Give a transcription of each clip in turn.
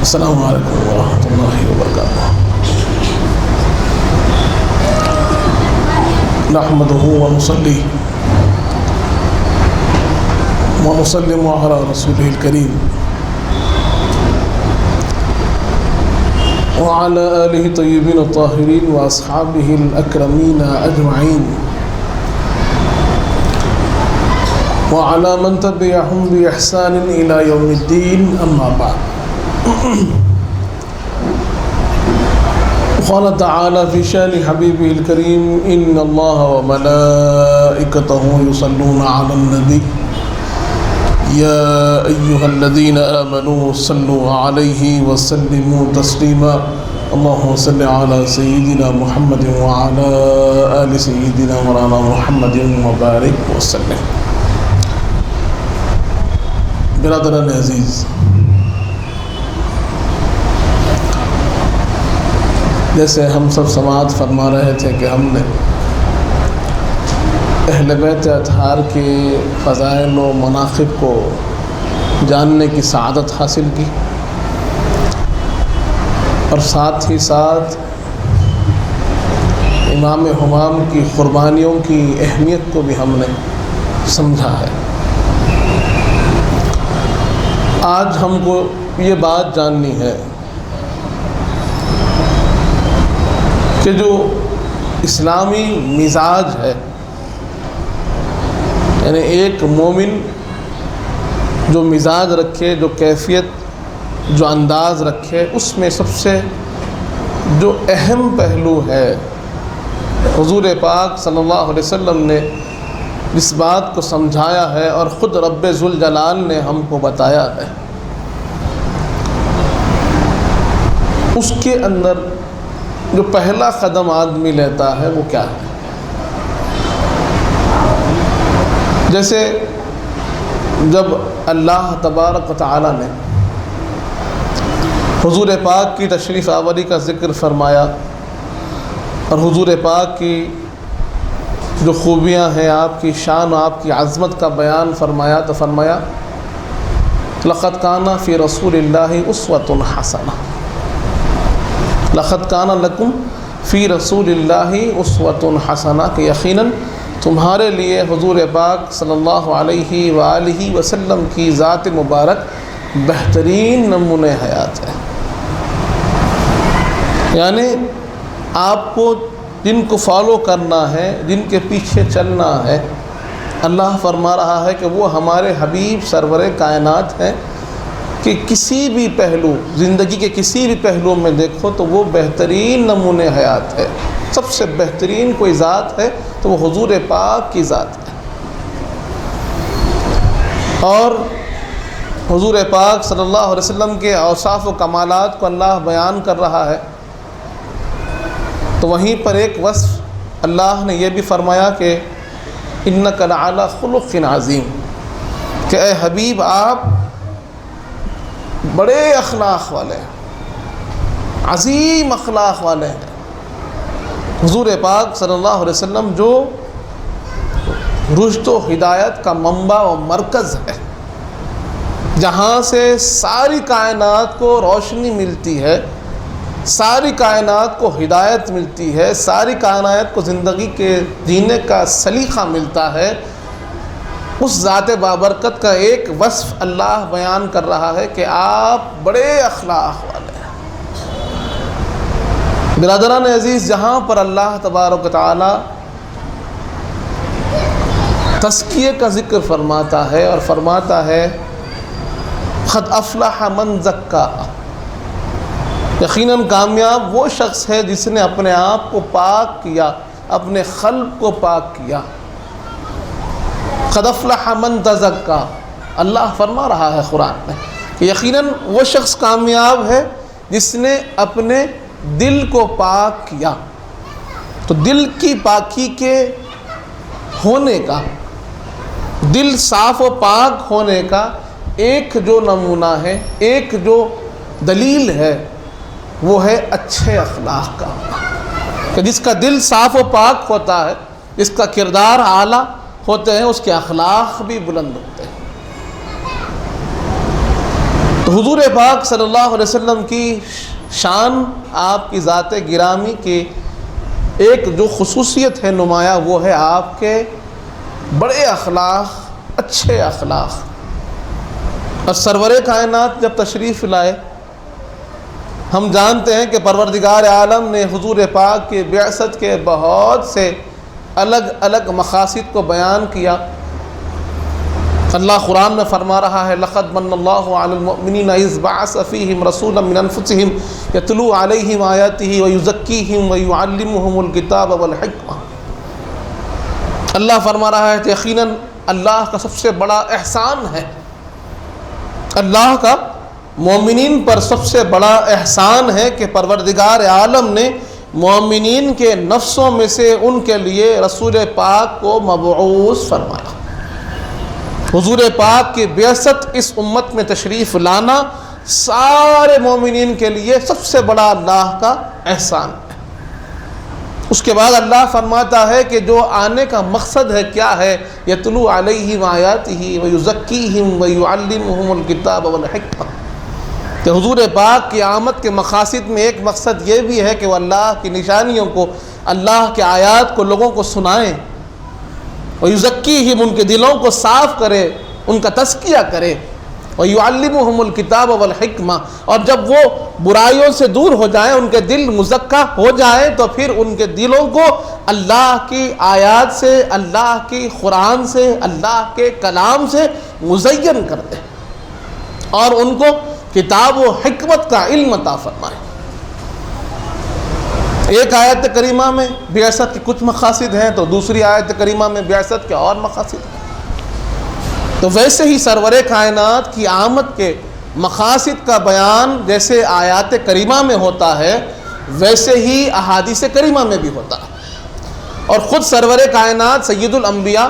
السلام علیکم ورحمۃ اللہ وبرکاتہ۔ نحمده ونصلي ونسلم على رسوله الكريم وعلى آله الطيبين الطاهرين وأصحابه الأكرمين أجمعين وعلى من تبعهم بإحسان إلى يوم الدين، أما بعد۔ قال تعالى في شان حبيبه الكريم: إن الله وملائكته يصلون على النبي يا أيها الذين آمنوا صلوا عليه وسلموا تسليما اللهم صل على سيدنا محمد وعلى آل سيدنا مولانا محمد وبارك وسلم۔ برادران عزیز، جیسے ہم سب سماعت فرما رہے تھے کہ ہم نے اہل بیت اطہار کے فضائل و مناقب کو جاننے کی سعادت حاصل کی، اور ساتھ ہی ساتھ امام ہمام کی قربانیوں کی اہمیت کو بھی ہم نے سمجھا ہے۔ آج ہم کو یہ بات جاننی ہے کہ جو اسلامی مزاج ہے، یعنی ایک مومن جو مزاج رکھے، جو کیفیت، جو انداز رکھے، اس میں سب سے جو اہم پہلو ہے، حضور پاک صلی اللہ علیہ وسلم نے اس بات کو سمجھایا ہے اور خود رب ذوالجلال نے ہم کو بتایا ہے، اس کے اندر جو پہلا قدم آدمی لیتا ہے وہ کیا ہے؟ جیسے جب اللہ تبارک و تعالی نے حضور پاک کی تشریف آوری کا ذکر فرمایا اور حضور پاک کی جو خوبیاں ہیں، آپ کی شان و آپ کی عظمت کا بیان فرمایا تو فرمایا: لقد کان فی رسول اللہ اسوۃ حسنہ، لقد کان لکم فی رسول اللہ اسوۃ حسنہ، کہ یقیناً تمہارے لیے حضور پاک صلی اللہ علیہ وآلہ وسلم کی ذات مبارک بہترین نمونہ حیات ہے۔ یعنی آپ کو جن کو فالو کرنا ہے، جن کے پیچھے چلنا ہے، اللہ فرما رہا ہے کہ وہ ہمارے حبیب سرور کائنات ہیں، کہ کسی بھی پہلو، زندگی کے کسی بھی پہلو میں دیکھو تو وہ بہترین نمونہ حیات ہے۔ سب سے بہترین کوئی ذات ہے تو وہ حضور پاک کی ذات ہے۔ اور حضور پاک صلی اللہ علیہ وسلم کے اوصاف و کمالات کو اللہ بیان کر رہا ہے، تو وہیں پر ایک وصف اللہ نے یہ بھی فرمایا کہ انک لعلی خلق عظیم، کہ اے حبیب آپ بڑے اخلاق والے ہیں، عظیم اخلاق والے ہیں۔ حضور پاک صلی اللہ علیہ وسلم جو رشد و ہدایت کا منبع و مرکز ہے، جہاں سے ساری کائنات کو روشنی ملتی ہے، ساری کائنات کو ہدایت ملتی ہے، ساری کائنات کو زندگی کے جینے کا سلیقہ ملتا ہے، اس ذات بابرکت کا ایک وصف اللہ بیان کر رہا ہے کہ آپ بڑے اخلاق والے ہیں۔ برادران عزیز، جہاں پر اللہ تبارک و تعالی تزکیے کا ذکر فرماتا ہے اور فرماتا ہے قد افلح من زکا، یقیناً کامیاب وہ شخص ہے جس نے اپنے آپ کو پاک کیا، اپنے قلب کو پاک کیا۔ قد افلح من تزکا، اللہ فرما رہا ہے قرآن میں کہ یقیناً وہ شخص کامیاب ہے جس نے اپنے دل کو پاک کیا۔ تو دل کی پاکی کے ہونے کا، دل صاف و پاک ہونے کا ایک جو نمونہ ہے، ایک جو دلیل ہے، وہ ہے اچھے اخلاق کا، کہ جس کا دل صاف و پاک ہوتا ہے، جس کا کردار اعلیٰ ہوتے ہیں، اس کے اخلاق بھی بلند ہوتے ہیں۔ تو حضور پاک صلی اللہ علیہ وسلم کی شان، آپ کی ذات گرامی کی ایک جو خصوصیت ہے نمایاں، وہ ہے آپ کے بڑے اخلاق، اچھے اخلاق۔ اور سرور کائنات جب تشریف لائے، ہم جانتے ہیں کہ پروردگار عالم نے حضور پاک کی بعثت کے بہت سے الگ الگ مقاصد کو بیان کیا۔ اللہ قرآن میں فرما رہا ہے لَقَدْ مَنَّ اللَّهُ عَلَى الْمُؤْمِنِينَ إِذْ بَعَثَ فِيهِمْ رَسُولًا مِّنْ أَنفُسِهِمْ يَتْلُو عَلَيْهِمْ آيَاتِهِ وَيُزَكِّيهِمْ وَيُعَلِّمُهُمُ الْكِتَابَ وَالْحِكْمَةَ۔ اللہ فرما رہا ہے کہ یقیناً اللہ کا سب سے بڑا احسان ہے، اللہ کا مومنین پر سب سے بڑا احسان ہے کہ پروردگار عالم نے مومنین کے نفسوں میں سے ان کے لیے رسول پاک کو مبعوث فرمایا۔ حضور پاک کی بعثت، اس امت میں تشریف لانا سارے مومنین کے لیے سب سے بڑا اللہ کا احسان ہے۔ اس کے بعد اللہ فرماتا ہے کہ جو آنے کا مقصد ہے کیا ہے، یتلو علیہم آیاتہ ویزکیہم ویعلمہم الکتاب والحکمہ، کہ حضور پاک کی آمد کے مقاصد میں ایک مقصد یہ بھی ہے کہ وہ اللہ کی نشانیوں کو، اللہ کے آیات کو لوگوں کو سنائیں، وَيُزَكِّيهِمْ، ان کے دلوں کو صاف کرے، ان کا تزکیہ کرے، وَيُعَلِّمُهُمُ الْكِتَابَ وَالْحِكْمَةَ، اور جب وہ برائیوں سے دور ہو جائیں، ان کے دل مزکہ ہو جائیں، تو پھر ان کے دلوں کو اللہ کی آیات سے، اللہ کی قرآن سے، اللہ کے کلام سے مزین کر دے اور ان کو کتاب و حکمت کا علم عطا فرمائے۔ ایک آیت کریمہ میں بعثت کے کچھ مقاصد ہیں تو دوسری آیت کریمہ میں بعثت کے اور مقاصد ہیں۔ تو ویسے ہی سرور کائنات کی آمد کے مقاصد کا بیان جیسے آیات کریمہ میں ہوتا ہے، ویسے ہی احادیث کریمہ میں بھی ہوتا ہے۔ اور خود سرور کائنات سید الانبیاء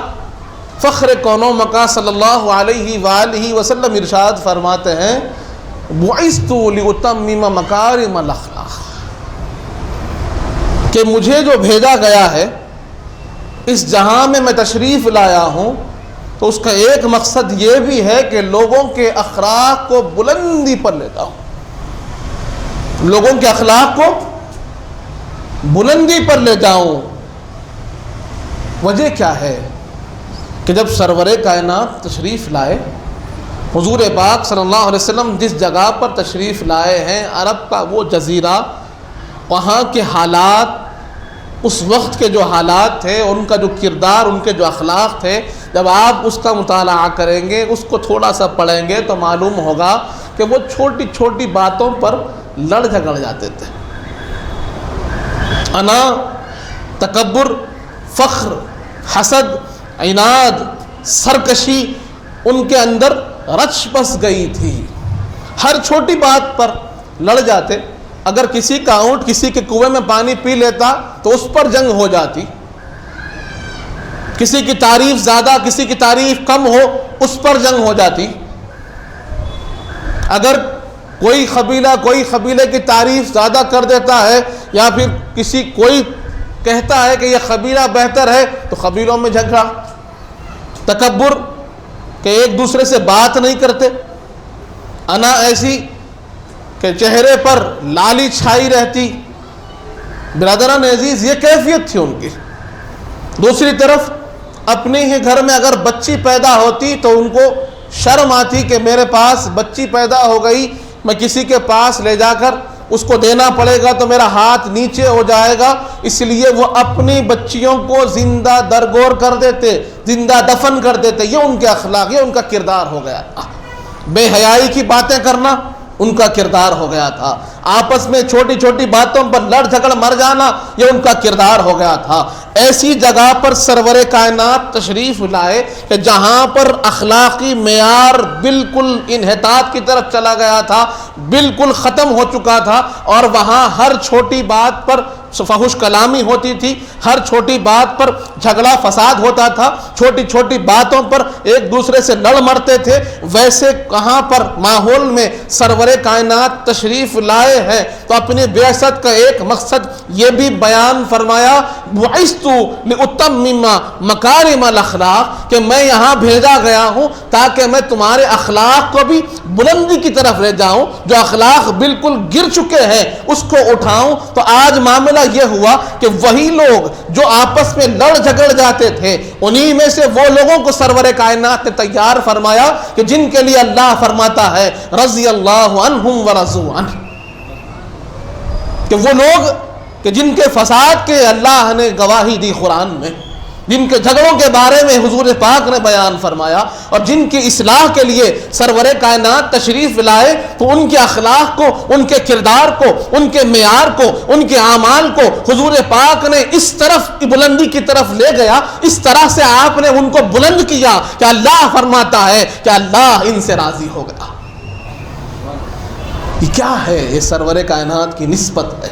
فخر کون و مکان صلی اللہ علیہ وآلہ وسلم ارشاد فرماتے ہیں بعثت لأتمم مکارم الاخلاق، کہ مجھے جو بھیجا گیا ہے، اس جہاں میں تشریف لایا ہوں، تو اس کا ایک مقصد یہ بھی ہے کہ لوگوں کے اخلاق کو بلندی پر لیتا ہوں، لوگوں کے اخلاق کو بلندی پر لے جاؤں۔ وجہ کیا ہے کہ جب سرور کائنات تشریف لائے، حضور پاک صلی اللہ علیہ وسلم جس جگہ پر تشریف لائے ہیں، عرب کا وہ جزیرہ، وہاں کے حالات، اس وقت کے جو حالات تھے، ان کا جو کردار، ان کے جو اخلاق تھے، جب آپ اس کا مطالعہ کریں گے، اس کو تھوڑا سا پڑھیں گے تو معلوم ہوگا کہ وہ چھوٹی چھوٹی باتوں پر لڑ جھگڑ جاتے تھے۔ انا، تکبر، فخر، حسد، عناد، سرکشی ان کے اندر رچ بس گئی تھی، ہر چھوٹی بات پر لڑ جاتے۔ اگر کسی کا اونٹ کسی کے کنویں میں پانی پی لیتا تو اس پر جنگ ہو جاتی، کسی کی تعریف زیادہ کسی کی تعریف کم ہو اس پر جنگ ہو جاتی۔ اگر کوئی قبیلے کی تعریف زیادہ کر دیتا ہے، یا پھر کوئی کہتا ہے کہ یہ قبیلہ بہتر ہے، تو قبیلوں میں جھگڑا، تکبر کہ ایک دوسرے سے بات نہیں کرتے، انا ایسی کہ چہرے پر لالی چھائی رہتی۔ برادران عزیز، یہ کیفیت تھی ان کی۔ دوسری طرف اپنے ہی گھر میں اگر بچی پیدا ہوتی تو ان کو شرم آتی کہ میرے پاس بچی پیدا ہو گئی، میں کسی کے پاس لے جا کر اس کو دینا پڑے گا تو میرا ہاتھ نیچے ہو جائے گا، اس لیے وہ اپنی بچیوں کو زندہ درگور کر دیتے، زندہ دفن کر دیتے۔ یہ ان کے اخلاق، یہ ان کا کردار ہو گیا تھا۔ بے حیائی کی باتیں کرنا ان کا کردار ہو گیا تھا، آپس میں چھوٹی چھوٹی باتوں پر لڑ جھگڑ مر جانا یہ ان کا کردار ہو گیا تھا۔ ایسی جگہ پر سرور کائنات تشریف لائے کہ جہاں پر اخلاقی معیار بالکل انحطاط کی طرف چلا گیا تھا، بالکل ختم ہو چکا تھا، اور وہاں ہر چھوٹی بات پر فحش کلامی ہوتی تھی، ہر چھوٹی بات پر جھگڑا فساد ہوتا تھا، چھوٹی چھوٹی باتوں پر ایک دوسرے سے لڑ مرتے تھے، ویسے کہاں پر ماحول میں سرور کائنات تشریف لائے ہیں تو اپنی بعثت کا ایک مقصد یہ بھی بیان فرمایا، بعثت لأتمم مکارم الاخلاق، کہ میں یہاں بھیجا گیا ہوں تاکہ میں تمہارے اخلاق کو بھی بلندی کی طرف لے جاؤں، جو اخلاق بالکل گر چکے ہیں اس کو اٹھاؤں۔ تو آج معاملہ یہ ہوا کہ وہی لوگ جو آپس میں لڑ جھگڑ جاتے تھے، انہی میں سے وہ لوگوں کو سرور کائنات نے تیار فرمایا کہ جن کے لیے اللہ فرماتا ہے رضی اللہ عنہم ورضوا عنہ، کہ وہ لوگ کہ جن کے فساد کے اللہ نے گواہی دی قرآن میں، جن کے جھگڑوں کے بارے میں حضور پاک نے بیان فرمایا، اور جن کی اصلاح کے لیے سرور کائنات تشریف لائے، تو ان کے اخلاق کو، ان کے کردار کو، ان کے معیار کو، ان کے اعمال کو حضور پاک نے اس طرف بلندی کی طرف لے گیا، اس طرح سے آپ نے ان کو بلند کیا کہ اللہ فرماتا ہے کہ اللہ ان سے راضی ہو گیا۔ یہ کیا ہے؟ یہ سرور کائنات کی نسبت ہے،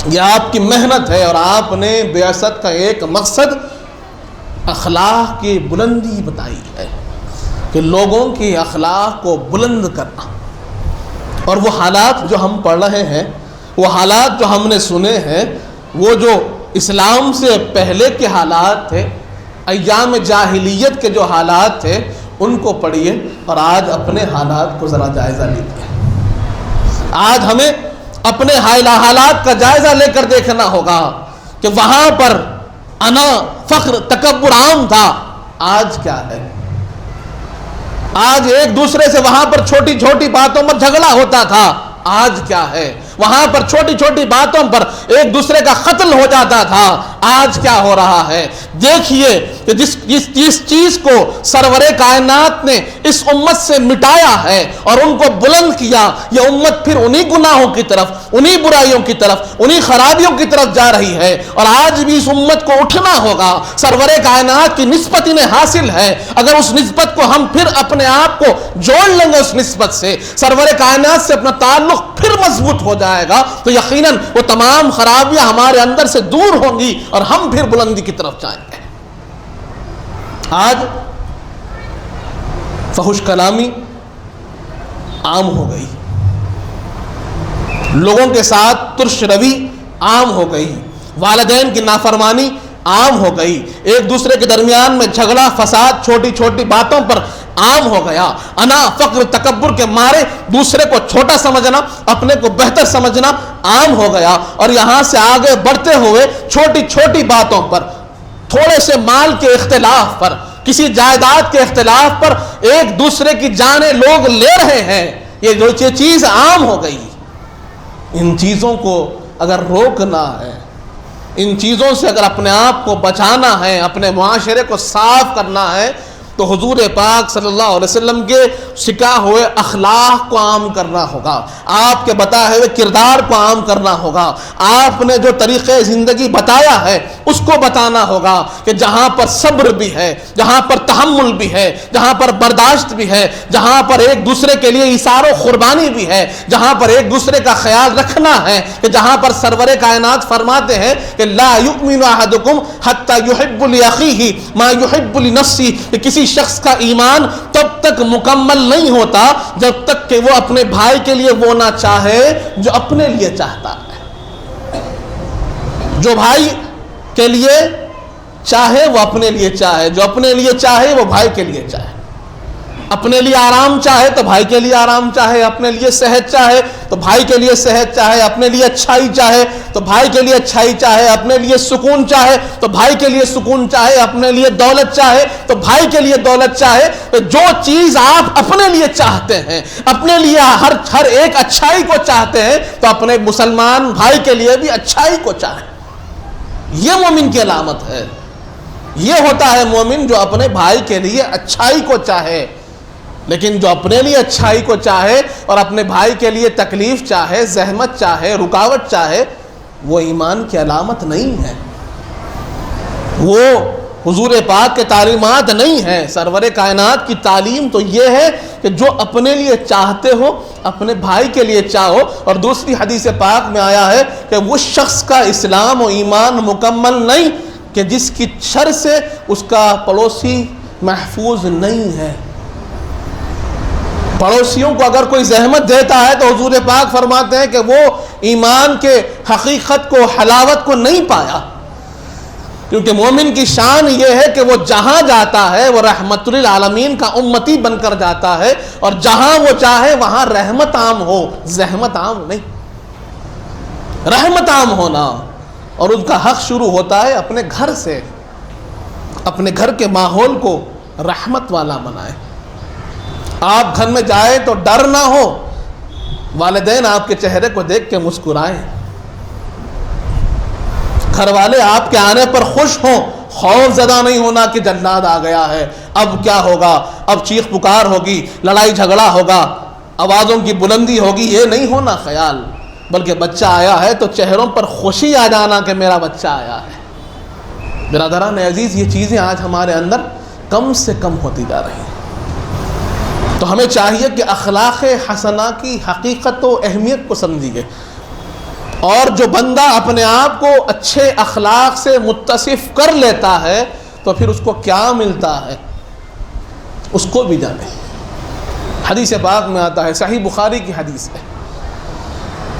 یہ آپ کی محنت ہے، اور آپ نے بعثت کا ایک مقصد اخلاق کی بلندی بتائی ہے کہ لوگوں کی اخلاق کو بلند کرنا۔ اور وہ حالات جو ہم پڑھ رہے ہیں، وہ حالات جو ہم نے سنے ہیں، وہ جو اسلام سے پہلے کے حالات تھے، ایام جاہلیت کے جو حالات تھے، ان کو پڑھیے اور آج اپنے حالات کو ذرا جائزہ لیجیے۔ آج ہمیں اپنے حالات کا جائزہ لے کر دیکھنا ہوگا کہ وہاں پر انا، فخر، تکبر عام تھا، آج کیا ہے؟ آج ایک دوسرے سے وہاں پر چھوٹی چھوٹی باتوں پر جھگڑا ہوتا تھا، آج کیا ہے؟ وہاں پر چھوٹی چھوٹی باتوں پر ایک دوسرے کا قتل ہو جاتا تھا، آج کیا ہو رہا ہے؟ دیکھیے کہ جس چیز کو سرور کائنات نے اس امت سے مٹایا ہے اور ان کو بلند کیا، یہ امت پھر انہی گناہوں کی طرف، انہی برائیوں کی طرف، انہی خرابیوں کی طرف جا رہی ہے، اور آج بھی اس امت کو اٹھنا ہوگا۔ سرور کائنات کی نسبت انہیں حاصل ہے، اگر اس نسبت کو ہم پھر اپنے آپ کو جوڑ لیں گے، اس نسبت سے سرور کائنات سے اپنا تعلق پھر مضبوط ہو جائے گا، تو یقیناً وہ تمام خرابیاں ہمارے اندر سے دور ہوں گی اور ہم پھر بلندی کی طرف جائیں گے۔ آج فحش کلامی عام ہو گئی، لوگوں کے ساتھ ترش روی عام ہو گئی، والدین کی نافرمانی عام ہو گئی، ایک دوسرے کے درمیان میں جھگڑا فساد چھوٹی چھوٹی باتوں پر عام ہو گیا، انا، فقر، تکبر کے مارے دوسرے کو چھوٹا سمجھنا، اپنے کو بہتر سمجھنا عام ہو گیا، اور یہاں سے آگے بڑھتے ہوئے چھوٹی چھوٹی باتوں پر، تھوڑے سے مال کے اختلاف پر، کسی جائیداد کے اختلاف پر ایک دوسرے کی جانیں لوگ لے رہے ہیں، یہ چیز عام ہو گئی۔ ان چیزوں کو اگر روکنا ہے، ان چیزوں سے اگر اپنے آپ کو بچانا ہے، اپنے معاشرے کو صاف کرنا ہے، تو حضور پاک صلی اللہ علیہ وسلم کے سکھائے ہوئے اخلاق کو عام کرنا ہوگا، آپ کے بتائے ہوئے کردار کو عام کرنا ہوگا، آپ نے جو طریقے زندگی بتایا ہے اس کو بتانا ہوگا کہ جہاں پر صبر بھی ہے، جہاں پر تحمل بھی ہے، جہاں پر برداشت بھی ہے، جہاں پر ایک دوسرے کے لیے ایثار و قربانی بھی ہے، جہاں پر ایک دوسرے کا خیال رکھنا ہے، کہ جہاں پر سرور کائنات فرماتے ہیں کہ لا یؤمن احدکم حتی یحب لاخیہ ما یحب لنفسہ، کہ کسی شخص کا ایمان تب تک مکمل نہیں ہوتا جب تک کہ وہ اپنے بھائی کے لیے وہ نہ چاہے جو اپنے لیے چاہتا ہے۔ جو بھائی کے لیے چاہے وہ اپنے لیے چاہے، جو اپنے لیے چاہے وہ بھائی کے لیے چاہے، اپنے لیے آرام چاہے تو بھائی کے لیے آرام چاہے، اپنے لیے صحت چاہے تو بھائی کے لیے صحت چاہے، اپنے لیے اچھائی چاہے تو بھائی کے لیے اچھائی چاہے، اپنے لیے سکون چاہے تو بھائی کے لیے سکون چاہے، اپنے لیے دولت چاہے تو بھائی کے لیے دولت چاہے۔ تو جو چیز آپ اپنے لیے چاہتے ہیں، اپنے لیے ہر ایک اچھائی کو چاہتے ہیں، تو اپنے مسلمان بھائی کے لیے بھی اچھائی کو چاہیں۔ یہ مومن کی علامت ہے، یہ ہوتا ہے مومن جو اپنے بھائی کے لیے اچھائی کو چاہے۔ لیکن جو اپنے لیے اچھائی کو چاہے اور اپنے بھائی کے لیے تکلیف چاہے، زحمت چاہے، رکاوٹ چاہے، وہ ایمان کی علامت نہیں ہے، وہ حضور پاک کے تعلیمات نہیں ہیں. سرور کائنات کی تعلیم تو یہ ہے کہ جو اپنے لیے چاہتے ہو اپنے بھائی کے لیے چاہو. اور دوسری حدیث پاک میں آیا ہے کہ وہ شخص کا اسلام و ایمان مکمل نہیں کہ جس کی شر سے اس کا پڑوسی محفوظ نہیں ہے. پڑوسیوں کو اگر کوئی زحمت دیتا ہے تو حضور پاک فرماتے ہیں کہ وہ ایمان کے حقیقت کو حلاوت کو نہیں پایا. کیونکہ مومن کی شان یہ ہے کہ وہ جہاں جاتا ہے وہ رحمت للعالمین کا امتی بن کر جاتا ہے, اور جہاں وہ چاہے وہاں رحمت عام ہو, زحمت عام نہیں, رحمت عام ہونا. اور ان کا حق شروع ہوتا ہے اپنے گھر سے. اپنے گھر کے ماحول کو رحمت والا بنائے. آپ گھر میں جائیں تو ڈر نہ ہو, والدین آپ کے چہرے کو دیکھ کے مسکرائیں, گھر والے آپ کے آنے پر خوش ہوں, خوف زدہ نہیں ہونا کہ جنات آ گیا ہے, اب کیا ہوگا, اب چیخ پکار ہوگی, لڑائی جھگڑا ہوگا, آوازوں کی بلندی ہوگی, یہ نہیں ہونا خیال. بلکہ بچہ آیا ہے تو چہروں پر خوشی آ جانا کہ میرا بچہ آیا ہے. برادران عزیز, یہ چیزیں آج ہمارے اندر کم سے کم ہوتی جا رہی ہیں. تو ہمیں چاہیے کہ اخلاق حسنہ کی حقیقت و اہمیت کو سمجھیے, اور جو بندہ اپنے آپ کو اچھے اخلاق سے متصف کر لیتا ہے تو پھر اس کو کیا ملتا ہے اس کو بھی جانے. حدیث پاک میں آتا ہے, صحیح بخاری کی حدیث ہے,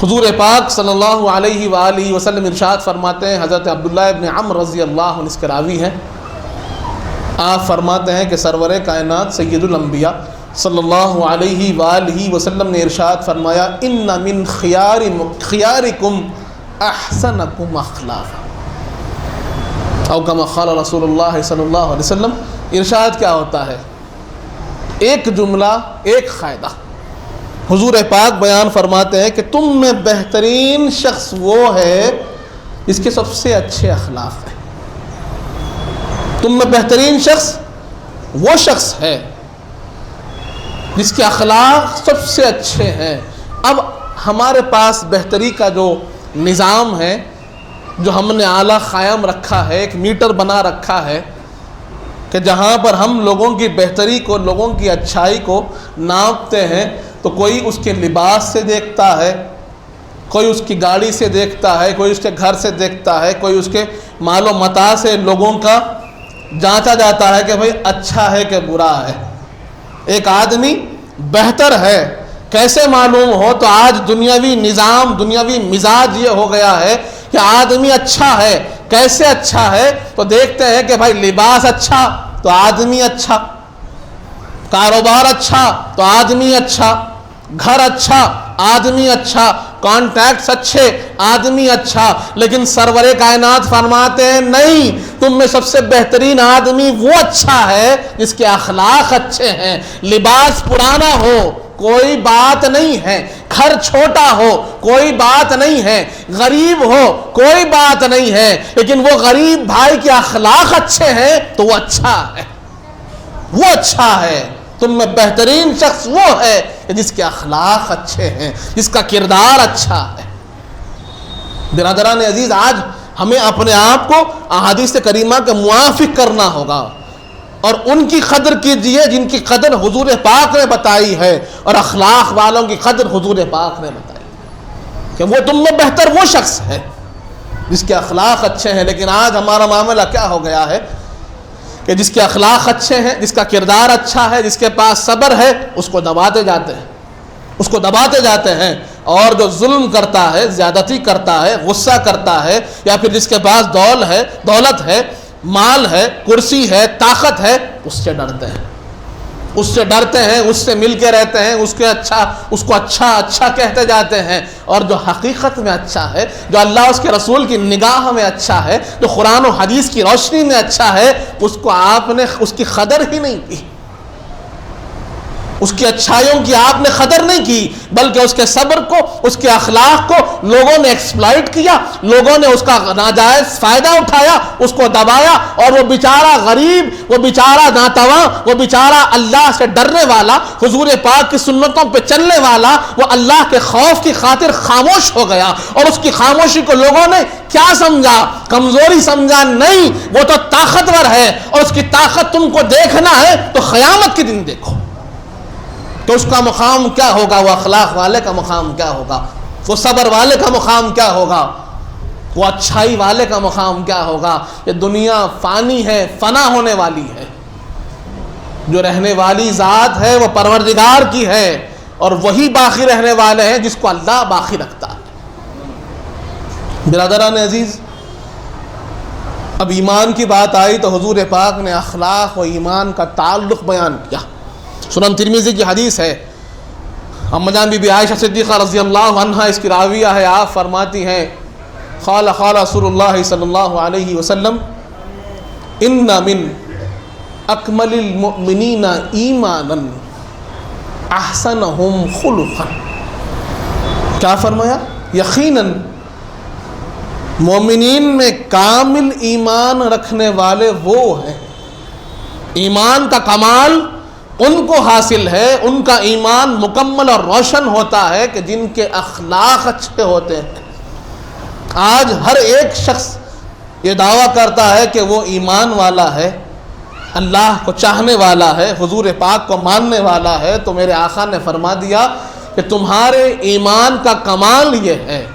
حضور پاک صلی اللہ علیہ وآلہ وسلم ارشاد فرماتے ہیں, حضرت عبداللہ ابن عمرو رضی اللہ عنہ اس کے راوی ہیں, آپ فرماتے ہیں کہ سرور کائنات سید الانبیاء صلی اللہ علیہ وآلہ وسلم نے ارشاد فرمایا, ان من خیارکم احسنکم اخلاقا, او کما قال رسول اللہ صلی اللہ علیہ وسلم. ارشاد کیا ہوتا ہے, ایک جملہ ایک قاعدہ. حضور پاک بیان فرماتے ہیں کہ تم میں بہترین شخص وہ ہے جس کے سب سے اچھے اخلاق ہیں. تم میں بہترین شخص وہ شخص ہے جس کے اخلاق سب سے اچھے ہیں. اب ہمارے پاس بہتری کا جو نظام ہے, جو ہم نے اعلیٰ قائم رکھا ہے, ایک میٹر بنا رکھا ہے کہ جہاں پر ہم لوگوں کی بہتری کو, لوگوں کی اچھائی کو ناپتے ہیں, تو کوئی اس کے لباس سے دیکھتا ہے, کوئی اس کی گاڑی سے دیکھتا ہے, کوئی اس کے گھر سے دیکھتا ہے, کوئی اس کے مال و متاع سے لوگوں کا جانچا جاتا ہے کہ بھئی اچھا ہے کہ برا ہے. ایک آدمی بہتر ہے کیسے معلوم ہو, تو آج دنیاوی نظام, دنیاوی مزاج یہ ہو گیا ہے کہ آدمی اچھا ہے. کیسے اچھا ہے, تو دیکھتے ہیں کہ بھائی لباس اچھا تو آدمی اچھا, کاروبار اچھا تو آدمی اچھا, گھر اچھا آدمی اچھا, کانٹیکٹس اچھے آدمی اچھا. لیکن سرور کائنات فرماتے ہیں نہیں, تم میں سب سے بہترین آدمی وہ اچھا ہے جس کے اخلاق اچھے ہیں. لباس پرانا ہو کوئی بات نہیں ہے, گھر چھوٹا ہو کوئی بات نہیں ہے, غریب ہو کوئی بات نہیں ہے, لیکن وہ غریب بھائی کے اخلاق اچھے ہیں تو وہ اچھا ہے, وہ اچھا ہے. تم میں بہترین شخص وہ ہے کہ جس کے اخلاق اچھے ہیں, جس کا کردار اچھا ہے. برادران عزیز, آج ہمیں اپنے آپ کو احادیث کریمہ کے موافق کرنا ہوگا, اور ان کی قدر کیجئے جن کی قدر حضور پاک نے بتائی ہے, اور اخلاق والوں کی قدر حضور پاک نے بتائی کہ وہ تم میں بہتر وہ شخص ہے جس کے اخلاق اچھے ہیں. لیکن آج ہمارا معاملہ کیا ہو گیا ہے کہ جس کے اخلاق اچھے ہیں, جس کا کردار اچھا ہے, جس کے پاس صبر ہے, اس کو دباتے جاتے ہیں, اس کو دباتے جاتے ہیں. اور جو ظلم کرتا ہے, زیادتی کرتا ہے, غصہ کرتا ہے, یا پھر جس کے پاس دولت ہے, مال ہے, کرسی ہے, طاقت ہے, اس سے ڈرتے ہیں, اس سے ڈرتے ہیں, اس سے مل کے رہتے ہیں, اس کو اچھا کہتے جاتے ہیں. اور جو حقیقت میں اچھا ہے, جو اللہ اس کے رسول کی نگاہ میں اچھا ہے, جو قرآن و حدیث کی روشنی میں اچھا ہے, اس کو آپ نے اس کی قدر ہی نہیں کی. اس کی اچھائیوں کی آپ نے قدر نہیں کی، بلکہ اس کے صبر کو، اس کے اخلاق کو لوگوں نے ایکسپلائٹ کیا، لوگوں نے اس کا ناجائز فائدہ اٹھایا، اس کو دبایا، اور وہ بیچارہ غریب، وہ بیچارہ ناتواں، وہ بیچارہ اللہ سے ڈرنے والا، حضور پاک کی سنتوں پہ چلنے والا، وہ اللہ کے خوف کی خاطر خاموش ہو گیا، اور اس کی خاموشی کو لوگوں نے کیا سمجھا؟ کمزوری سمجھا؟ نہیں، وہ تو طاقتور ہے، اور اس کی طاقت تم کو دیکھنا ہے تو قیامت کے دن دیکھو، تو اس کا مقام کیا ہوگا، وہ اخلاق والے کا مقام کیا ہوگا، وہ صبر والے کا مقام کیا ہوگا، وہ اچھائی والے کا مقام کیا ہوگا۔ یہ دنیا فانی ہے، فنا ہونے والی ہے، جو رہنے والی ذات ہے وہ پروردگار کی ہے، اور وہی باقی رہنے والے ہیں جس کو اللہ باقی رکھتا ہے۔ برادران عزیز، اب ایمان کی بات آئی تو حضور پاک نے اخلاق و ایمان کا تعلق بیان کیا۔ سنن ترمذی کی حدیث ہے، اما جان بی بی عائشہ صدیقہ رضی اللہ عنہا اس کی راویہ ہے، آپ فرماتی ہیں قال رسول اللہ صلی اللہ علیہ وسلم ان من اکمل المؤمنین ایمانا احسنہم خلقا، کیا فرمایا؟ یقیناً مومنین میں کامل ایمان رکھنے والے وہ ہیں، ایمان کا کمال ان کو حاصل ہے، ان کا ایمان مکمل اور روشن ہوتا ہے کہ جن کے اخلاق اچھے ہوتے ہیں۔ آج ہر ایک شخص یہ دعویٰ کرتا ہے کہ وہ ایمان والا ہے، اللہ کو چاہنے والا ہے، حضور پاک کو ماننے والا ہے، تو میرے آقا نے فرما دیا کہ تمہارے ایمان کا کمال یہ ہے،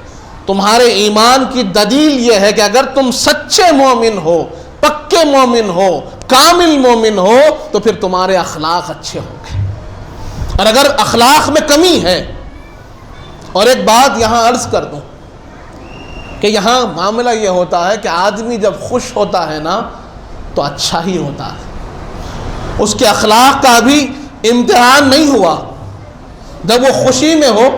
تمہارے ایمان کی دلیل یہ ہے کہ اگر تم سچے مومن ہو، پکے مومن ہو، کامل مومن ہو، تو پھر تمہارے اخلاق اچھے ہوں گے، اور اگر اخلاق میں کمی ہے، اور ایک بات یہاں عرض کر دوں کہ یہاں معاملہ یہ ہوتا ہے کہ آدمی جب خوش ہوتا ہے نا تو اچھا ہی ہوتا ہے، اس کے اخلاق کا بھی امتحان نہیں ہوا، جب وہ خوشی میں ہو،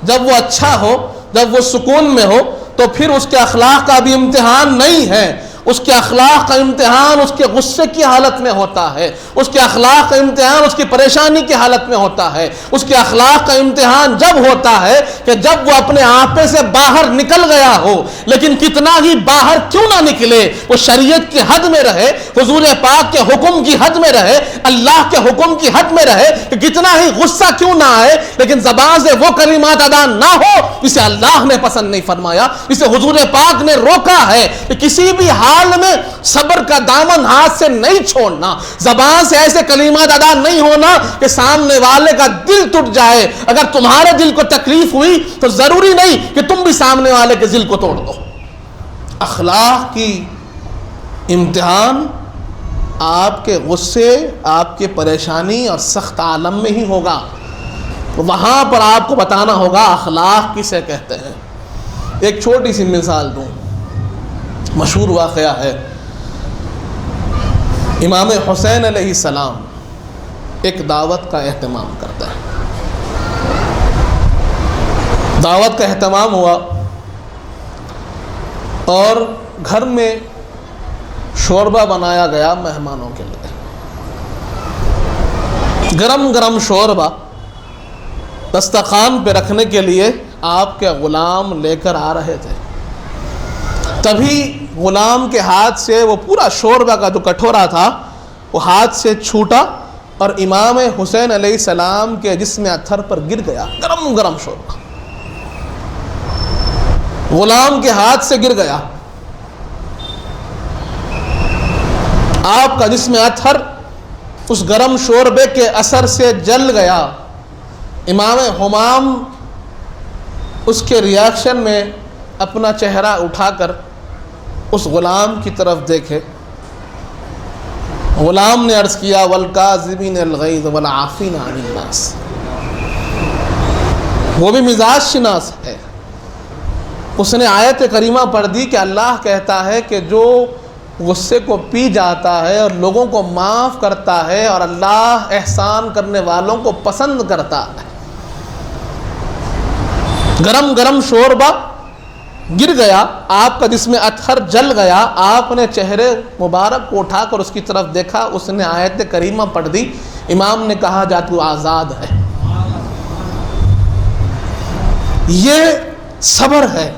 جب وہ اچھا ہو، جب وہ سکون میں ہو، تو پھر اس کے اخلاق کا بھی امتحان نہیں ہے، اس کے اخلاق کا امتحان اس کے غصے کی حالت میں ہوتا ہے، اس کے اخلاق کا امتحان اس کی پریشانی کی حالت میں ہوتا ہے، اس کے اخلاق کا امتحان جب ہوتا ہے کہ جب وہ اپنے آپے سے باہر نکل گیا ہو، لیکن کتنا ہی باہر کیوں نہ نکلے، وہ شریعت کی حد میں رہے، حضور پاک کے حکم کی حد میں رہے، اللہ کے حکم کی حد میں رہے، کہ کتنا ہی غصہ کیوں نہ آئے، لیکن زبان سے وہ کلمات ادا نہ ہو جسے اللہ نے پسند نہیں فرمایا، اسے حضور پاک نے روکا ہے کہ کسی بھی حال میں صبر کا دامن ہاتھ سے نہیں چھوڑنا، زبان سے ایسے کلمات ادا نہیں ہونا کہ سامنے والے کا دل ٹوٹ جائے، اگر تمہارے دل کو تکلیف ہوئی تو ضروری نہیں کہ تم بھی سامنے والے کے دل کو توڑ دو۔ اخلاق کی امتحان آپ کے غصے، آپ کے پریشانی اور سخت عالم میں ہی ہوگا، وہاں پر آپ کو بتانا ہوگا اخلاق کسے کہتے ہیں۔ ایک چھوٹی سی مثال دوں، مشہور واقعہ ہے، امام حسین علیہ السلام ایک دعوت کا اہتمام کرتا ہے، دعوت کا اہتمام ہوا اور گھر میں شوربہ بنایا گیا مہمانوں کے لیے، گرم گرم شوربہ دسترخوان پہ رکھنے کے لیے آپ کے غلام لے کر آ رہے تھے، تبھی غلام کے ہاتھ سے وہ پورا شوربہ کا جو کٹورا تھا وہ ہاتھ سے چھوٹا اور امام حسین علیہ السلام کے جسم اتھر پر گر گیا، گرم گرم شوربہ غلام کے ہاتھ سے گر گیا، آپ کا جسم اتھر اس گرم شوربے کے اثر سے جل گیا۔ امام حمام اس کے ریاکشن میں اپنا چہرہ اٹھا کر اس غلام کی طرف دیکھے، غلام نے عرض کیا والکاظمین الغیظ والعافین عن الناس، وہ بھی مزاج شناس ہے، اس نے آیت کریمہ پڑھ دی کہ اللہ کہتا ہے کہ جو غصے کو پی جاتا ہے اور لوگوں کو معاف کرتا ہے اور اللہ احسان کرنے والوں کو پسند کرتا ہے۔ گرم گرم شوربہ گر گیا، آپ کا جسم اطہر جل گیا، آپ نے چہرے مبارک کو اٹھا کر اس کی طرف دیکھا، اس نے آیت کریمہ پڑھ دی امام نے کہا جا تو آزاد ہے۔ یہ صبر ہے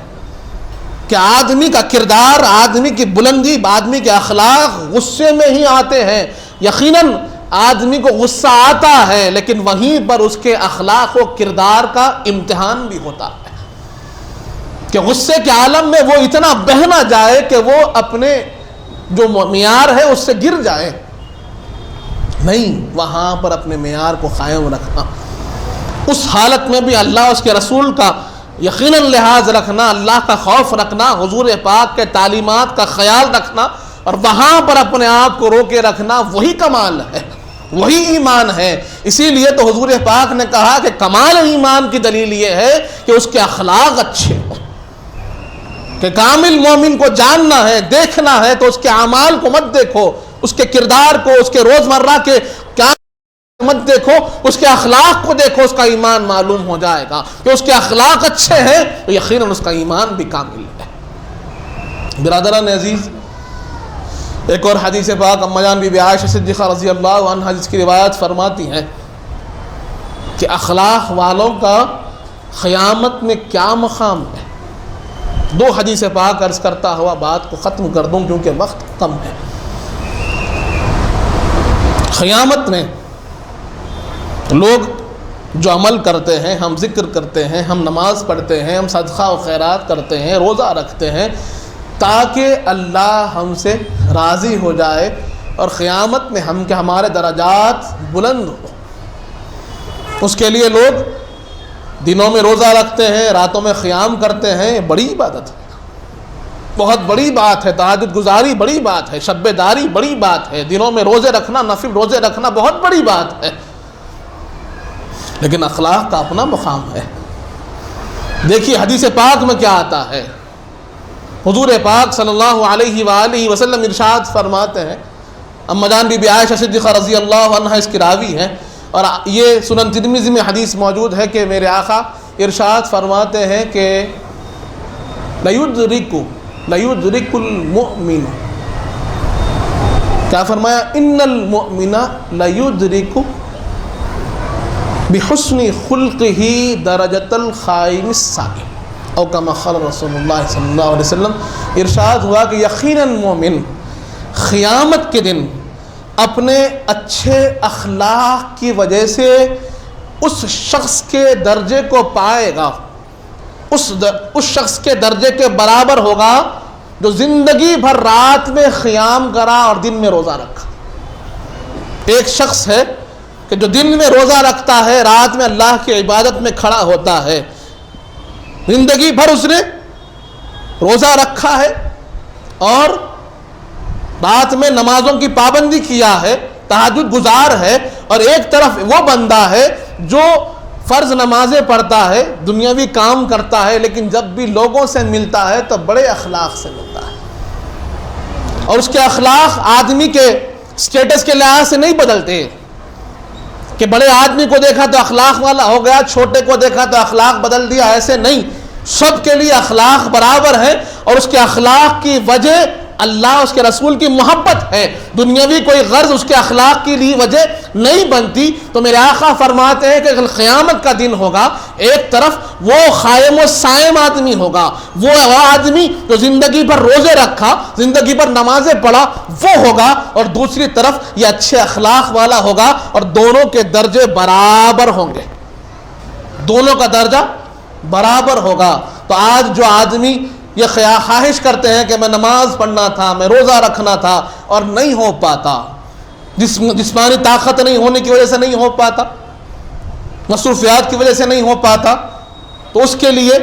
کہ آدمی کا کردار، آدمی کی بلندی، آدمی کے اخلاق غصے میں ہی آتے ہیں۔ یقیناً آدمی کو غصہ آتا ہے، لیکن وہیں پر اس کے اخلاق و کردار کا امتحان بھی ہوتا ہے کہ غصے کے عالم میں وہ اتنا بہہ نہ جائے کہ وہ اپنے جو معیار ہے اس سے گر جائے، نہیں، وہاں پر اپنے معیار کو قائم رکھنا، اس حالت میں بھی اللہ اس کے رسول کا یقیناً لحاظ رکھنا، اللہ کا خوف رکھنا، حضور پاک کے تعلیمات کا خیال رکھنا، اور وہاں پر اپنے آپ کو روکے رکھنا، وہی کمال ہے، وہی ایمان ہے۔ اسی لیے تو حضور پاک نے کہا کہ کمال ایمان کی دلیل یہ ہے کہ اس کے اخلاق اچھے ہوں، کہ کامل مومن کو جاننا ہے، دیکھنا ہے تو اس کے اعمال کو مت دیکھو، اس کے کردار کو، اس کے روزمرہ کے کیا مت دیکھو، اس کے اخلاق کو دیکھو، اس کا ایمان معلوم ہو جائے گا کہ اس کے اخلاق اچھے ہیں تو یقیناً اس کا ایمان بھی کامل ہے۔ برادران عزیز، ایک اور حدیث پاک اما جان بی بی عائشہ صدیقہ رضی اللہ عنہا جس کی روایت فرماتی ہیں کہ اخلاق والوں کا قیامت میں کیا مقام ہے۔ دو حدیث پاک عرض کرتا ہوا بات کو ختم کر دوں کیونکہ وقت کم ہے۔ قیامت میں لوگ جو عمل کرتے ہیں، ہم ذکر کرتے ہیں، ہم نماز پڑھتے ہیں، ہم صدقہ و خیرات کرتے ہیں، روزہ رکھتے ہیں تاکہ اللہ ہم سے راضی ہو جائے اور قیامت میں ہمارے درجات بلند ہوں، اس کے لیے لوگ دنوں میں روزہ رکھتے ہیں، راتوں میں قیام کرتے ہیں۔ یہ بڑی عبادت ہے، بہت بڑی بات ہے، تہجد گزاری بڑی بات ہے، شب داری بڑی بات ہے، دنوں میں روزے رکھنا، نفل روزے رکھنا بہت بڑی بات ہے، لیکن اخلاق کا اپنا مقام ہے۔ دیکھیے حدیث پاک میں کیا آتا ہے، حضور پاک صلی اللہ علیہ وآلہ وسلم ارشاد فرماتے ہیں، اما جان بی بی عائشہ صدیقہ رضی اللہ عنہا اس کی راوی ہیں، اور یہ سنن ترمذی میں حدیث موجود ہے کہ میرے آقا ارشاد فرماتے ہیں کہ لَيُدْرِكُ الْمُؤْمِنُ، کیا فرمایا؟ ان المؤمن لَيُدْرِكُ بحسن خلقه درجۃ الخائن الصائم، او کما قال رسول اللہ صلی اللہ علیہ وسلم۔ ارشاد ہوا کہ یقیناً مومن قیامت کے دن اپنے اچھے اخلاق کی وجہ سے اس شخص کے درجے کو پائے گا، اس شخص کے درجے کے برابر ہوگا جو زندگی بھر رات میں قیام کرا اور دن میں روزہ رکھا۔ ایک شخص ہے کہ جو دن میں روزہ رکھتا ہے، رات میں اللہ کی عبادت میں کھڑا ہوتا ہے، زندگی بھر اس نے روزہ رکھا ہے اور رات میں نمازوں کی پابندی کیا ہے، تہجد گزار ہے، اور ایک طرف وہ بندہ ہے جو فرض نمازیں پڑھتا ہے، دنیاوی کام کرتا ہے، لیکن جب بھی لوگوں سے ملتا ہے تو بڑے اخلاق سے ملتا ہے، اور اس کے اخلاق آدمی کے سٹیٹس کے لحاظ سے نہیں بدلتے کہ بڑے آدمی کو دیکھا تو اخلاق والا ہو گیا، چھوٹے کو دیکھا تو اخلاق بدل دیا، ایسے نہیں، سب کے لیے اخلاق برابر ہے، اور اس کے اخلاق کی وجہ اللہ اس کے رسول کی محبت ہے، دنیاوی کوئی غرض اس کے اخلاق کی لیے وجہ نہیں بنتی۔ تو میرے آقا فرماتے ہیں کہ قیامت کا دن ہوگا، ایک طرف وہ قائم و صائم آدمی ہوگا، وہ آدمی جو زندگی بھر روزے رکھا، زندگی بھر نمازیں پڑھا، وہ ہوگا، اور دوسری طرف یہ اچھے اخلاق والا ہوگا، اور دونوں کے درجے برابر ہوں گے، دونوں کا درجہ برابر ہوگا۔ تو آج جو آدمی یہ خواہش کرتے ہیں کہ میں نماز پڑھنا تھا، میں روزہ رکھنا تھا، اور نہیں ہو پاتا، جسمانی طاقت نہیں ہونے کی وجہ سے نہیں ہو پاتا، مصروفیات کی وجہ سے نہیں ہو پاتا، تو اس کے لیے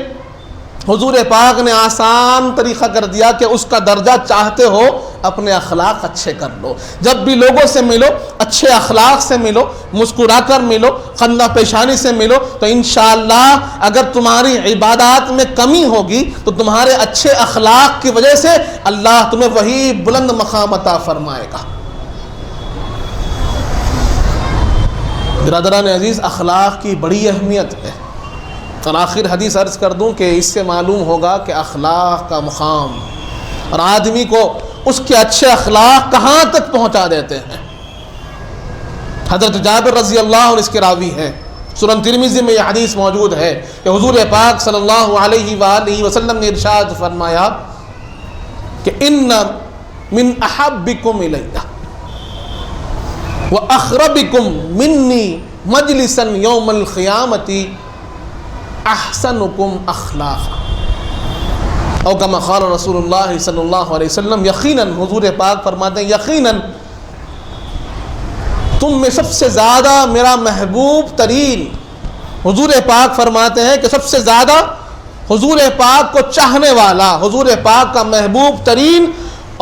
حضور پاک نے آسان طریقہ کر دیا کہ اس کا درجہ چاہتے ہو اپنے اخلاق اچھے کر لو، جب بھی لوگوں سے ملو اچھے اخلاق سے ملو، مسکرا کر ملو، خندہ پیشانی سے ملو، تو انشاءاللہ اگر تمہاری عبادات میں کمی ہوگی تو تمہارے اچھے اخلاق کی وجہ سے اللہ تمہیں وہی بلند مقام عطا فرمائے گا۔ برادران عزیز، اخلاق کی بڑی اہمیت ہے، اور آخر حدیث عرض کر دوں کہ اس سے معلوم ہوگا کہ اخلاق کا مقام اور آدمی کو اس کے اچھے اخلاق کہاں تک پہنچا دیتے ہیں۔ حضرت جابر رضی اللہ عنہ اس کے راوی ہیں، سنن ترمذی میں یہ حدیث موجود ہے کہ حضور پاک صلی اللہ علیہ وآلہ وسلم نے ارشاد فرمایا کہ ان من احبکم الی واقربکم منی مجلسا یوم القیامۃ احسنکم اخلاقا، او کما قال رسول اللہ صلی اللہ علیہ وسلم، یقیناً حضور پاک فرماتے ہیں یقیناً تم میں سب سے زیادہ میرا محبوب ترین، حضور پاک فرماتے ہیں کہ سب سے زیادہ حضور پاک کو چاہنے والا، حضور پاک کا محبوب ترین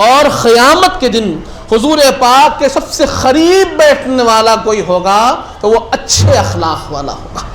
اور قیامت کے دن حضور پاک کے سب سے قریب بیٹھنے والا کوئی ہوگا تو وہ اچھے اخلاق والا ہوگا،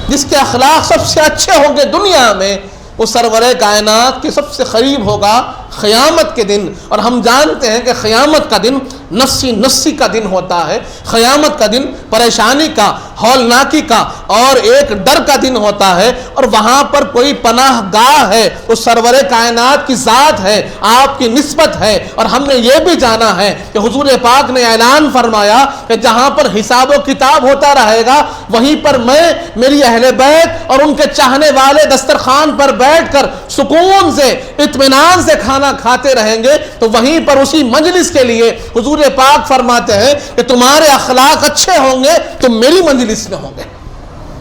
جس کے اخلاق سب سے اچھے ہوں گے دنیا میں، وہ سرور کائنات کے سب سے قریب ہوگا قیامت کے دن۔ اور ہم جانتے ہیں کہ قیامت کا دن نفسی کا دن ہوتا ہے، قیامت کا دن پریشانی کا، ہولناکی کا اور ایک ڈر کا دن ہوتا ہے، اور وہاں پر کوئی پناہ گاہ ہے، وہ سرور کائنات کی ذات ہے، آپ کی نسبت ہے۔ اور ہم نے یہ بھی جانا ہے کہ حضور پاک نے اعلان فرمایا کہ جہاں پر حساب و کتاب ہوتا رہے گا وہیں پر میں، میری اہل بیت اور ان کے چاہنے والے دسترخوان پر بیٹھ کر سکون سے، اطمینان سے کھانا کھاتے رہیں گے، تو وہیں پر اسی مجلس کے لیے حضور پاک فرماتے ہیں کہ تمہارے اخلاق اچھے ہوں گے تو میری مجلس میں ہوں گے،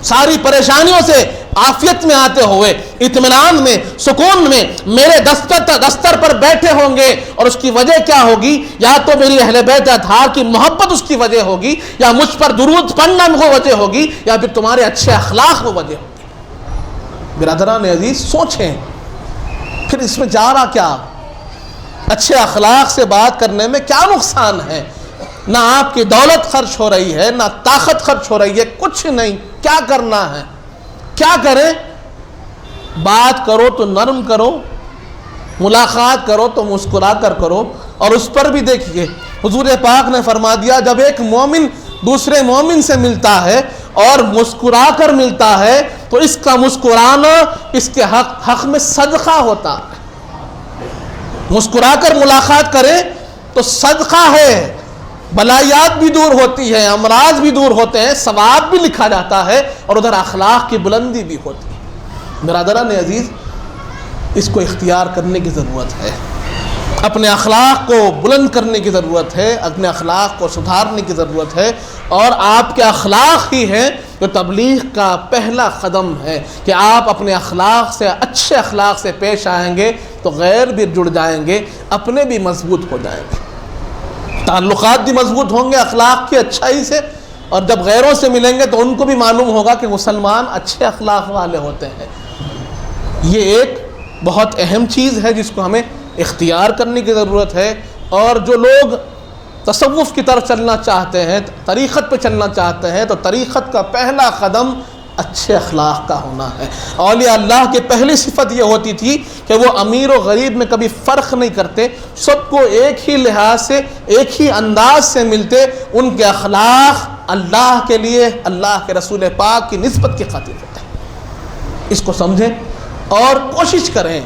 ساری پریشانیوں سے عافیت میں آتے ہوئے، اطمینان میں، سکون میں میرے دستر پر بیٹھے ہوں گے۔ اور اس کی وجہ کیا ہوگی؟ یا تو میری اہل بیت اطہار کی محبت اس کی وجہ ہوگی، یا مجھ پر درود پڑھنا وہ وجہ ہوگی، یا پھر تمہارے اچھے اخلاق وہ وجہ ہوگی۔ برادران عزیز سوچیں، پھر اس میں جا رہا کیا؟ اچھے اخلاق سے بات کرنے میں کیا نقصان ہے؟ نہ آپ کی دولت خرچ ہو رہی ہے، نہ طاقت خرچ ہو رہی ہے، کچھ نہیں۔ کیا کرنا ہے؟ کیا کریں؟ بات کرو تو نرم کرو، ملاقات کرو تو مسکرا کر کرو۔ اور اس پر بھی دیکھیے حضور پاک نے فرما دیا جب ایک مومن دوسرے مومن سے ملتا ہے اور مسکرا کر ملتا ہے تو اس کا مسکرانا اس کے حق میں صدقہ ہوتا ہے۔ مسکرا کر ملاقات کریں تو صدقہ ہے، بلایات بھی دور ہوتی ہے، امراض بھی دور ہوتے ہیں، ثواب بھی لکھا جاتا ہے، اور ادھر اخلاق کی بلندی بھی ہوتی ہے۔ برادران عزیز، اس کو اختیار کرنے کی ضرورت ہے، اپنے اخلاق کو بلند کرنے کی ضرورت ہے، اپنے اخلاق کو سدھارنے کی ضرورت ہے، اور آپ کے اخلاق ہی ہیں جو تبلیغ کا پہلا قدم ہے کہ آپ اپنے اخلاق سے، اچھے اخلاق سے پیش آئیں گے تو غیر بھی جڑ جائیں گے، اپنے بھی مضبوط ہو جائیں گے، تعلقات بھی مضبوط ہوں گے اخلاق کی اچھائی سے، اور جب غیروں سے ملیں گے تو ان کو بھی معلوم ہوگا کہ مسلمان اچھے اخلاق والے ہوتے ہیں۔ یہ ایک بہت اہم چیز ہے جس کو ہمیں اختیار کرنے کی ضرورت ہے۔ اور جو لوگ تصوف کی طرف چلنا چاہتے ہیں، طریقت پہ چلنا چاہتے ہیں، تو طریقت کا پہلا قدم اچھے اخلاق کا ہونا ہے۔ اولیاء اللہ کی پہلی صفت یہ ہوتی تھی کہ وہ امیر و غریب میں کبھی فرق نہیں کرتے، سب کو ایک ہی لحاظ سے، ایک ہی انداز سے ملتے، ان کے اخلاق اللہ کے لیے، اللہ کے رسول پاک کی نسبت کی خاطر ہوتے ہیں۔ اس کو سمجھیں اور کوشش کریں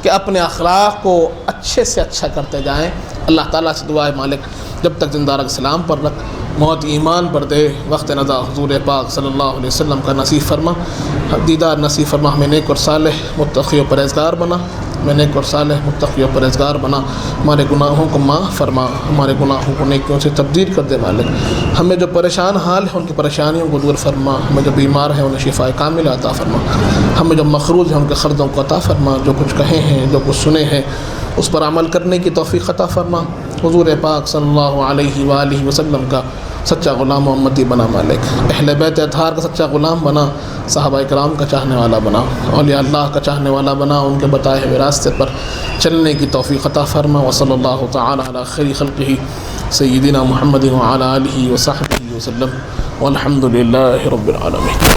کہ اپنے اخلاق کو اچھے سے اچھا کرتے جائیں۔ اللہ تعالیٰ سے دعا ہے مالک جب تک زندہ رکھ، سلام پر رکھ، موت ایمان پر دے، وقت نزا حضور پاک صلی اللہ علیہ وسلم کا نصیب فرما، دیدار نصیب فرما، ہمیں نیک اور صالح متقی و پرہیزگار بنا، ہمیں نیک اور صالح متقی و پرہیزگار بنا، ہمارے گناہوں کو معاف فرما، ہمارے گناہوں کو نیکیوں سے تبدیل کر دے مالک، ہمیں جو پریشان حال ہیں ان کی پریشانیوں کو دور فرما، ہمیں جو بیمار ہیں انہیں شفاء کامل عطا فرما، ہمیں جو مخروض ہیں ان کے قرضوں کو عطا فرما، جو کچھ کہے ہیں، جو کچھ سنے ہیں اس پر عمل کرنے کی توفیق عطا فرما، حضور پاک صلی اللہ علیہ وآلہ وسلم کا سچا غلام محمدی بنا مالک، اہل بیت اطہار کا سچا غلام بنا، صحابہ کرام کا چاہنے والا بنا، اولیاء اللہ کا چاہنے والا بنا، ان کے بتائے ہوئے راستے پر چلنے کی توفیق عطا فرما۔ وصلی اللہ تعالی علی خیر خلقہ سیدنا محمد وعلی آلہ وصحبہ وسلم والحمد للہ رب العالمین۔